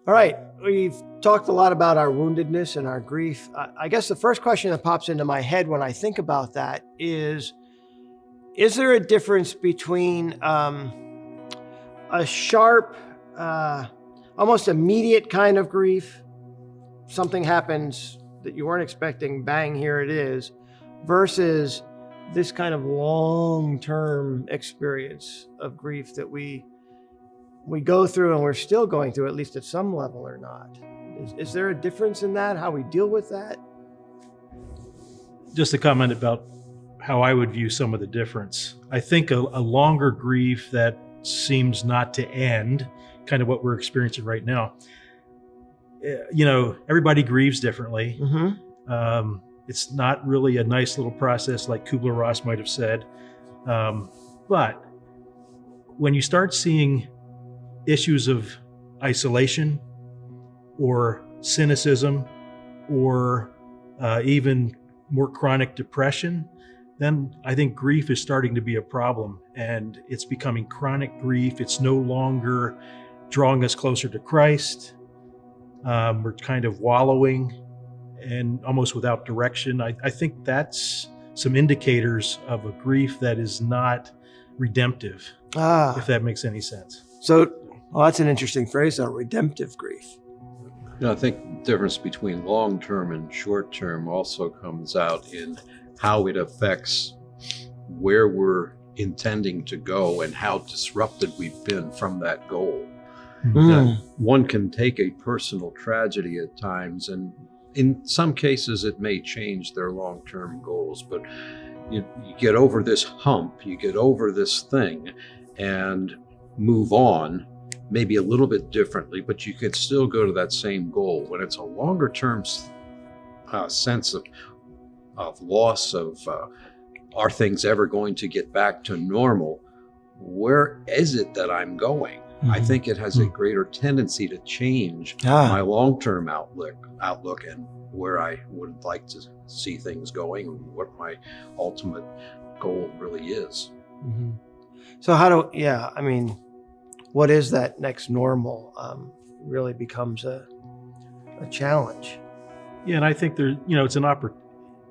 All right, we've talked a lot about our woundedness and our grief. I guess the first question that pops into my head when I think about that is there a difference between a sharp, almost immediate kind of grief? Something happens that you weren't expecting, bang, here it is, versus this kind of long-term experience of grief that we go through and we're still going through, at least at some level or not. Is there a difference in that, how we deal with that? Just a comment about how I would view some of the difference. I think a longer grief that seems not to end, kind of what we're experiencing right now. Everybody grieves differently. Mm-hmm. It's not really a nice little process like Kubler-Ross might have said. But when you start seeing issues of isolation or cynicism or even more chronic depression, then I think grief is starting to be a problem, and it's becoming chronic grief. It's no longer drawing us closer to Christ. We're kind of wallowing and almost without direction. I think that's some indicators of a grief that is not redemptive, if that makes any sense. So, well, that's an interesting phrase, though, redemptive grief. I think the difference between long-term and short-term also comes out in how it affects where we're intending to go and how disrupted we've been from that goal. One can take a personal tragedy at times, and in some cases it may change their long-term goals, but you get over this hump, you get over this thing and move on, maybe a little bit differently, but you could still go to that same goal. When it's a longer term sense of loss of are things ever going to get back to normal? Where is it that I'm going? I think it has a greater tendency to change my long-term outlook and where I would like to see things going and what my ultimate goal really is. Mm-hmm. So what is that next normal really becomes a challenge. Yeah, and I think it's an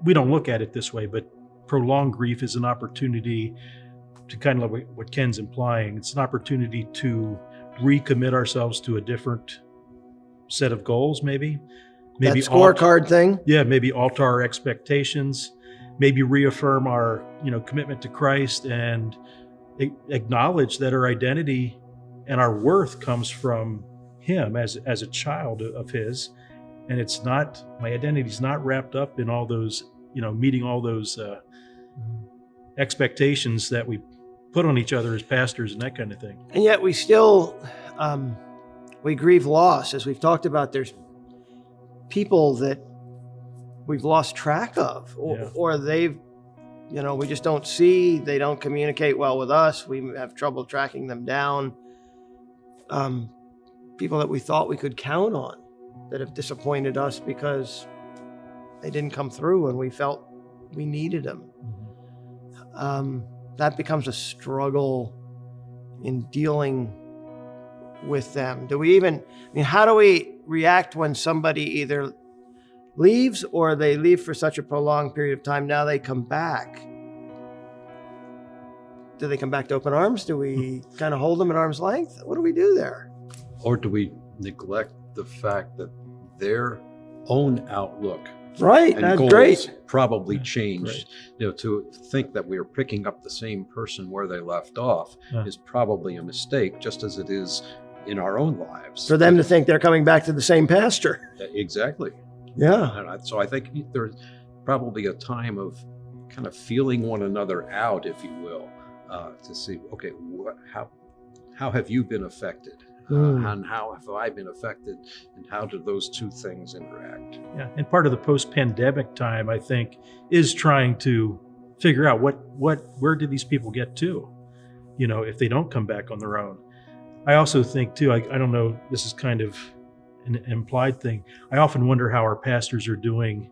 we don't look at it this way, but prolonged grief is an opportunity to kind of like what Ken's implying. It's an opportunity to recommit ourselves to a different set of goals, maybe that scorecard thing. Yeah, maybe alter our expectations, maybe reaffirm our commitment to Christ, and acknowledge that our identity and our worth comes from Him as a child of His, and it's not, my identity's not wrapped up in all those meeting all those expectations that we put on each other as pastors and that kind of thing. And yet we still we grieve loss, as we've talked about. There's people that we've lost track of, or they've we just don't see. They don't communicate well with us. We have trouble tracking them down. People that we thought we could count on that have disappointed us because they didn't come through and we felt we needed them. That becomes a struggle in dealing with them. How do we react when somebody either leaves or they leave for such a prolonged period of time? Now they come back. Do they come back to open arms? Do we kind of hold them at arm's length? What do we do there? Or do we neglect the fact that their own outlook and goals great. Probably changed? To think that we're picking up the same person where they left off is probably a mistake, just as it is in our own lives. For them to think they're coming back to the same pastor. Exactly. Yeah. And so I think there's probably a time of kind of feeling one another out, if you will, to see, okay, how have you been affected? And how have I been affected, and how do those two things interact? Yeah, and part of the post-pandemic time, I think, is trying to figure out where did these people get to, if they don't come back on their own. I also think too, I don't know, this is kind of an implied thing. I often wonder how our pastors are doing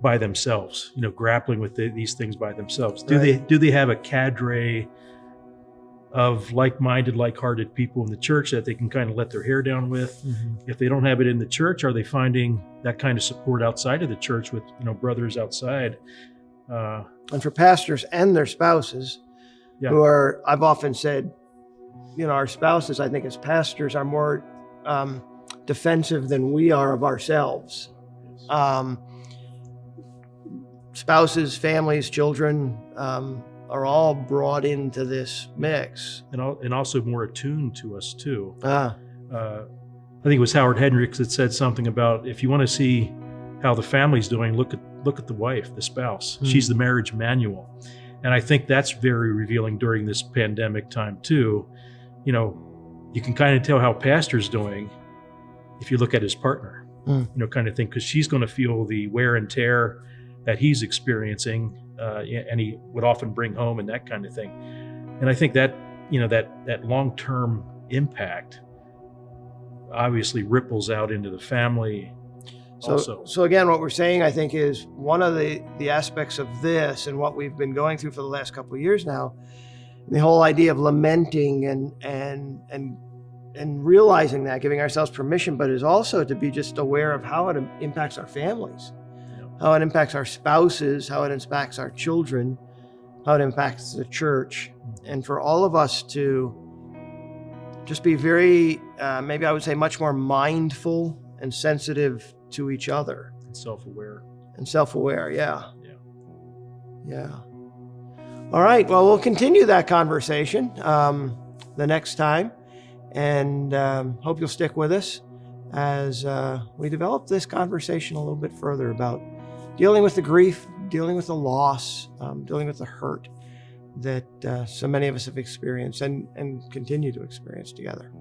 by themselves, grappling with these things by themselves. Do they have a cadre of like-minded, like-hearted people in the church that they can kind of let their hair down with. If they don't have it in the church, are they finding that kind of support outside of the church with, brothers outside? And for pastors and their spouses, Yeah. who are, I've often said, our spouses, I think as pastors, are more defensive than we are of ourselves. Spouses, families, children are all brought into this mix. And also more attuned to us too. Ah, I think it was Howard Hendricks that said something about, if you want to see how the family's doing, look at the wife, the spouse. She's the marriage manual. And I think that's very revealing during this pandemic time too. You can kind of tell how pastor's doing if you look at his partner, kind of thing, because she's going to feel the wear and tear that he's experiencing, and he would often bring home and that kind of thing. And I think that, that long-term impact obviously ripples out into the family also. So again, what we're saying, I think, is one of the aspects of this and what we've been going through for the last couple of years now, the whole idea of lamenting and realizing that, giving ourselves permission, but is also to be just aware of how it impacts our families, how it impacts our spouses, how it impacts our children, how it impacts the church. And for all of us to just be very, maybe I would say much more mindful and sensitive to each other. And self-aware. Yeah. All right, well, we'll continue that conversation the next time, and hope you'll stick with us as we develop this conversation a little bit further about dealing with the grief, dealing with the loss, dealing with the hurt that so many of us have experienced and continue to experience together.